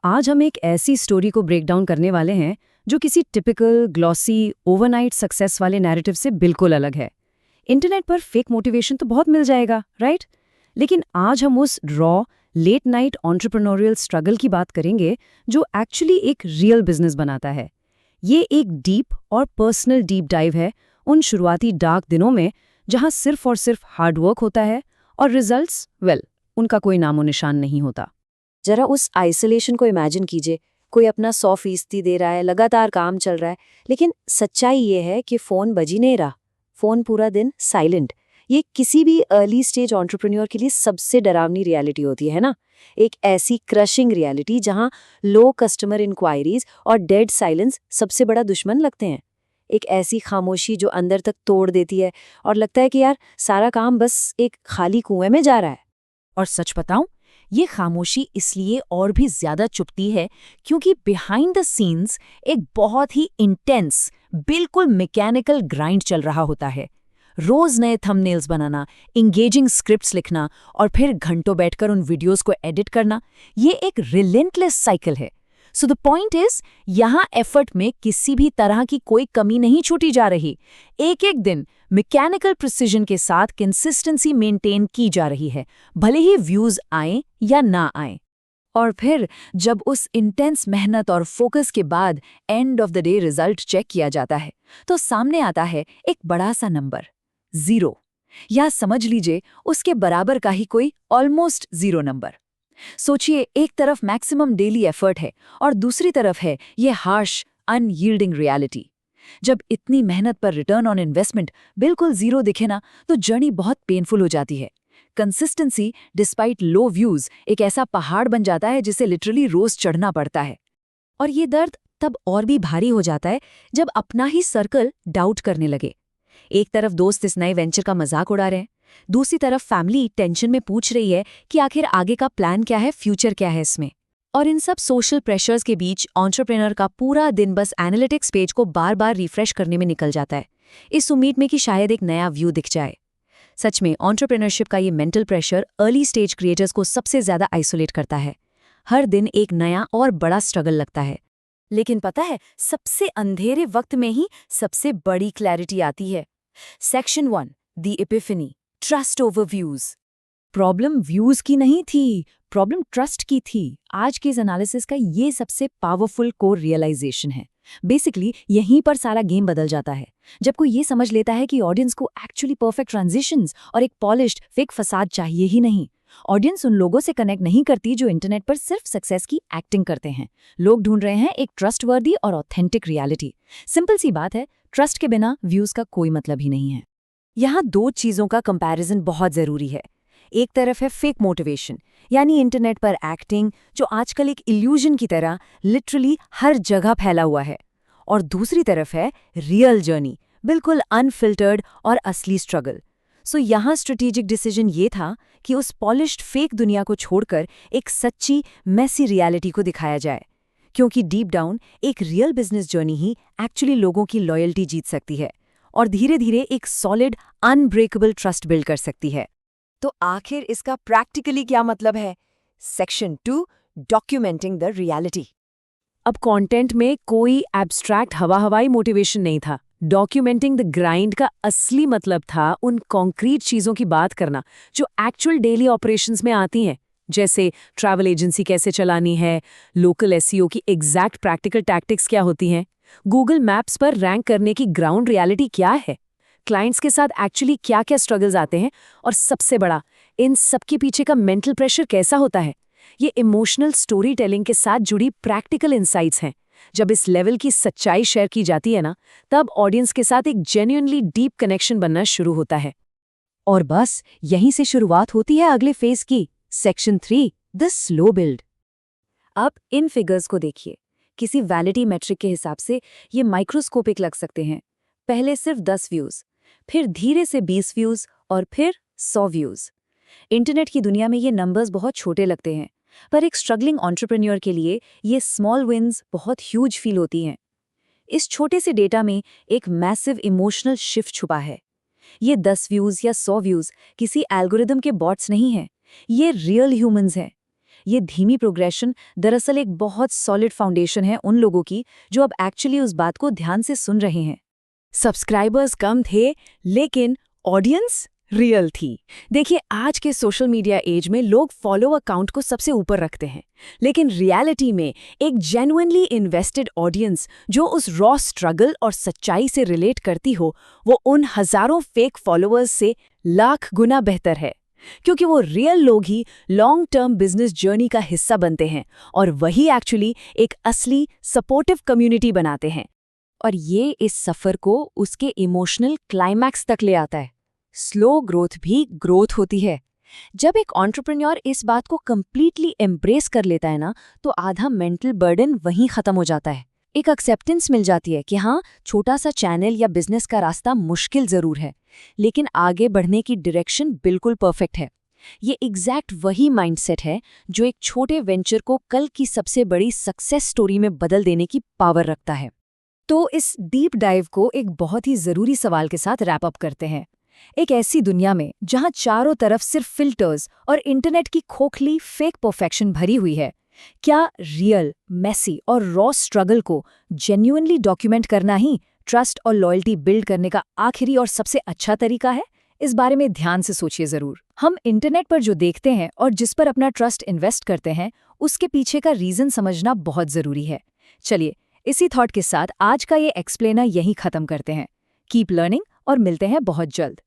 आज हम एक ऐसी स्टोरी को ब्रेक डाउन करने वाले हैं जो किसी टिपिकल ग्लॉसी ओवरनाइट सक्सेस वाले नैरेटिव से बिल्कुल अलग है। इंटरनेट पर फेक मोटिवेशन तो बहुत मिल जाएगा, राइट? लेकिन आज हम उस raw late night entrepreneurial struggle की बात करेंगे जो एक्चुअली एक रियल बिजनेस बनाता है। ये एक डीप और पर्सनल डीप डाइव है उन शुरुआती डार्क दिनों में जहां सिर्फ और सिर्फ हार्डवर्क होता है और रिजल्ट्स उनका कोई नामो निशान नहीं होता। जरा उस आइसोलेशन को इमेजिन कीजिए। कोई अपना 100% दे रहा है, लगातार काम चल रहा है, लेकिन सच्चाई ये है कि फ़ोन बज ही नहीं रहा। फ़ोन पूरा दिन साइलेंट। ये किसी भी अर्ली स्टेज एंटरप्रेन्योर के लिए सबसे डरावनी रियलिटी होती है ना। एक ऐसी क्रशिंग रियलिटी जहां लो कस्टमर इंक्वायरीज और डेड साइलेंस सबसे बड़ा दुश्मन लगते हैं। एक ऐसी खामोशी जो अंदर तक तोड़ देती है और लगता है कि यार सारा काम बस एक खाली कुएं में जा रहा है। और सच बताऊं, ये खामोशी इसलिए और भी ज्यादा चुभती है क्योंकि बिहाइंड द सीन्स एक बहुत ही इंटेंस, बिल्कुल मैकेनिकल ग्राइंड चल रहा होता है। रोज नए थंबनेल्स बनाना, इंगेजिंग स्क्रिप्ट्स लिखना और फिर घंटों बैठकर उन वीडियोस को एडिट करना, ये एक रिलेंटलेस साइकिल है। सो द पॉइंट इज, यहाँ एफर्ट में किसी भी तरह की कोई कमी नहीं छूटी जा रही। एक एक दिन मैकेनिकल प्रिसिजन के साथ कंसिस्टेंसी मेंटेन की जा रही है, भले ही व्यूज आए या ना आए। और फिर जब उस इंटेंस मेहनत और फोकस के बाद end of the day result check किया जाता है तो सामने आता है एक बड़ा सा नंबर, 0, या समझ लीजिए उसके बराबर का ही कोई ऑलमोस्ट 0 नंबर। सोचिए, एक तरफ मैक्सिमम डेली एफर्ट है और दूसरी तरफ है ये हार्श अनयील्डिंग रियलिटी। जब इतनी मेहनत पर रिटर्न ऑन इन्वेस्टमेंट बिल्कुल 0 दिखे ना, तो जर्नी बहुत पेनफुल हो जाती है। कंसिस्टेंसी डिस्पाइट लो व्यूज एक ऐसा पहाड़ बन जाता है जिसे लिटरली रोज चढ़ना पड़ता है। और ये दर्द तब और भी भारी हो जाता है जब अपना ही सर्कल डाउट करने लगे। एक तरफ दोस्त इस नए वेंचर का मजाक उड़ा रहे हैं, दूसरी तरफ फैमिली टेंशन में पूछ रही है कि आखिर आगे का प्लान क्या है, फ्यूचर क्या है इसमें। और इन सब सोशल प्रेशर्स के बीच एंटरप्रेन्योर का पूरा दिन बस एनालिटिक्स पेज को बार बार रिफ्रेश करने में निकल जाता है, इस उम्मीद में कि शायद एक नया व्यू दिख जाए। सच में एंटरप्रेन्योरशिप का ये mental pressure early stage creators को सबसे ज्यादा आइसोलेट करता है। हर दिन एक नया और बड़ा स्ट्रगल लगता है। लेकिन पता है, सबसे अंधेरे वक्त में ही सबसे बड़ी क्लैरिटी आती है। Section 1, the Epiphany, trust over views. Problem views की नहीं थी, प्रॉब्लम ट्रस्ट की थी। आज के इस एनालिसिस का ये सबसे पावरफुल कोर रियलाइजेशन है। बेसिकली यहीं पर सारा गेम बदल जाता है, जब कोई ये समझ लेता है कि ऑडियंस को एक्चुअली परफेक्ट ट्रांजिशंस और एक पॉलिश्ड फेक फसाद चाहिए ही नहीं। ऑडियंस उन लोगों से कनेक्ट नहीं करती जो इंटरनेट पर सिर्फ सक्सेस की एक्टिंग करते हैं। लोग ढूंढ रहे हैं एक ट्रस्टवर्दी और ऑथेंटिक रियलिटी। सिंपल सी बात है, ट्रस्ट के बिना व्यूज का कोई मतलब ही नहीं है। यहाँ 2 चीजों का कंपैरिजन बहुत जरूरी है। एक तरफ है फेक मोटिवेशन, यानी इंटरनेट पर एक्टिंग, जो आजकल एक इल्यूजन की तरह लिटरली हर जगह फैला हुआ है। और दूसरी तरफ है रियल जर्नी, बिल्कुल अनफिल्टर्ड और असली स्ट्रगल। सो यहाँ स्ट्रेटेजिक डिसीजन ये था कि उस पॉलिश्ड फेक दुनिया को छोड़कर एक सच्ची मेसी रियलिटी को दिखाया जाए, क्योंकि डीप डाउन एक रियल बिजनेस जर्नी ही एक्चुअली लोगों की लॉयल्टी जीत सकती है और धीरे धीरे एक सॉलिड अनब्रेकेबल ट्रस्ट बिल्ड कर सकती है। तो आखिर इसका प्रैक्टिकली क्या मतलब है? Section 2, documenting the reality. अब कंटेंट में कोई एब्स्ट्रैक्ट हवाई मोटिवेशन नहीं था। डॉक्यूमेंटिंग द ग्राइंड का असली मतलब था उन कॉन्क्रीट चीजों की बात करना जो एक्चुअल डेली ऑपरेशंस में आती हैं, जैसे ट्रैवल एजेंसी कैसे चलानी है, लोकल एसईओ की एग्जैक्ट प्रैक्टिकल टैक्टिक्स क्या होती हैं, गूगल मैप्स पर रैंक करने की ग्राउंड रियलिटी क्या है, क्लाइंट्स के साथ एक्चुअली क्या क्या स्ट्रगल्स आते हैं, और सबसे बड़ा, इन सबके पीछे का मेंटल प्रेशर कैसा होता है। ये इमोशनल स्टोरी टेलिंग के साथ जुड़ी प्रैक्टिकल इंसाइट्स हैं। जब इस लेवल की सच्चाई शेयर की जाती है ना, तब ऑडियंस के साथ एक जेन्युइनली डीप कनेक्शन बनना शुरू होता है। और बस यहीं से शुरुआत होती है अगले फेज की, सेक्शन 3, द स्लो बिल्ड। अब इन फिगर्स को देखिए। किसी वैलिडिटी मेट्रिक के हिसाब से ये माइक्रोस्कोपिक लग सकते हैं। पहले सिर्फ 10 व्यूज, फिर धीरे से 20 व्यूज और फिर 100 व्यूज। इंटरनेट की दुनिया में ये नंबर्स बहुत छोटे लगते हैं, पर एक स्ट्रगलिंग एंटरप्रेन्योर के लिए ये स्मॉल विन्स बहुत ह्यूज फील होती हैं। इस छोटे से डेटा में एक मैसिव इमोशनल शिफ्ट छुपा है। ये 10 व्यूज या 100 व्यूज किसी एल्गोरिदम के बॉट्स नहीं हैं, ये रियल ह्यूमंस हैं। ये धीमी प्रोग्रेशन दरअसल एक बहुत सॉलिड फाउंडेशन है उन लोगों की जो अब एक्चुअली उस बात को ध्यान से सुन रहे हैं। सब्सक्राइबर्स कम थे, लेकिन ऑडियंस रियल थी। देखिए, आज के सोशल मीडिया एज में लोग फॉलो अकाउंट को सबसे ऊपर रखते हैं, लेकिन रियलिटी में एक जेन्युइनली इन्वेस्टेड ऑडियंस जो उस रॉ स्ट्रगल और सच्चाई से रिलेट करती हो, वो उन हजारों फेक फॉलोअर्स से लाख गुना बेहतर है, क्योंकि वो रियल लोग ही लॉन्ग टर्म बिजनेस जर्नी का हिस्सा बनते हैं और वही एक्चुअली एक असली सपोर्टिव कम्युनिटी बनाते हैं। और ये इस सफ़र को उसके इमोशनल क्लाइमैक्स तक ले आता है। स्लो ग्रोथ भी ग्रोथ होती है। जब एक एंटरप्रेन्योर इस बात को कंप्लीटली एम्ब्रेस कर लेता है ना, तो आधा मेंटल बर्डन वहीं खत्म हो जाता है। एक एक्सेप्टेंस मिल जाती है कि हाँ, छोटा सा चैनल या बिजनेस का रास्ता मुश्किल जरूर है, लेकिन आगे बढ़ने की डायरेक्शन बिल्कुल परफेक्ट है। ये एग्जैक्ट वही माइंडसेट है जो एक छोटे वेंचर को कल की सबसे बड़ी सक्सेस स्टोरी में बदल देने की पावर रखता है। तो इस डीप डाइव को एक बहुत ही जरूरी सवाल के साथ रैप अप करते हैं। एक ऐसी दुनिया में जहां चारों तरफ सिर्फ फिल्टर्स और इंटरनेट की खोखली फेक परफेक्शन भरी हुई है, क्या रियल, मेसी और रॉ स्ट्रगल को जेन्युइनली डॉक्यूमेंट करना ही ट्रस्ट और लॉयल्टी बिल्ड करने का आखिरी और सबसे अच्छा तरीका है? इस बारे में ध्यान से सोचिए जरूर। हम इंटरनेट पर जो देखते हैं और जिस पर अपना ट्रस्ट इन्वेस्ट करते हैं, उसके पीछे का रीजन समझना बहुत जरूरी है। चलिए, इसी थॉट के साथ आज का ये एक्सप्लेनर यहीं खत्म करते हैं। कीप लर्निंग और मिलते हैं बहुत जल्द।